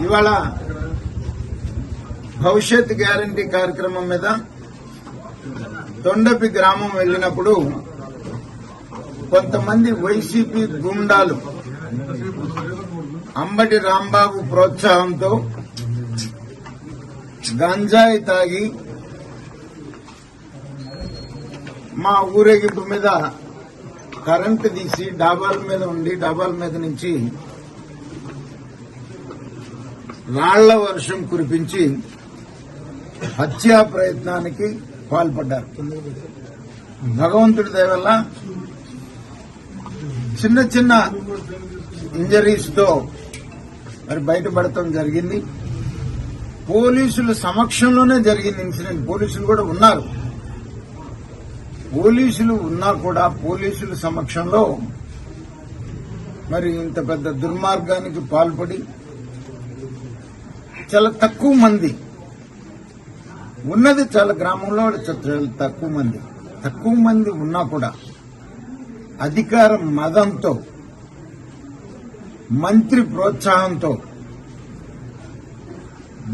ఇవాళ భవిష్యత్ గ్యారంటీ కార్యక్రమం మీద తొండపి గ్రామం వెళ్లినప్పుడు కొంతమంది వైసీపీ గుండాలు అంబటి రాంబాబు ప్రోత్సాహంతో గంజాయి తాగి మా ఊరేగింపు మీద కరెంటు తీసి డాబాల మీద ఉండి డాబాల మీద నుంచి రాళ్ల వర్షం కురిపించి హత్యా ప్రయత్నానికి పాల్పడ్డారు. భగవంతుడి దయ వల్ల చిన్న చిన్న ఇంజరీస్ తో మరి బయటపడటం జరిగింది. పోలీసుల సమక్షంలోనే జరిగింది ఇన్సిడెంట్. పోలీసులు కూడా ఉన్నారు. పోలీసులు ఉన్నా కూడా పోలీసుల సమక్షంలో మరి ఇంత పెద్ద దుర్మార్గానికి పాల్పడి చాలా తక్కువ మంది ఉన్నది, చాలా గ్రామంలో చాలా తక్కువ మంది ఉన్నా కూడా అధికార మదంతో మంత్రి ప్రోత్సాహంతో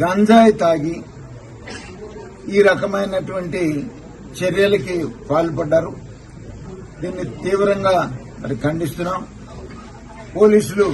గంజాయి తాగి ఈ రకమైనటువంటి చర్యలకి పాల్పడ్డారు. దీన్ని తీవ్రంగా మరి ఖండిస్తున్నాం. పోలీసులు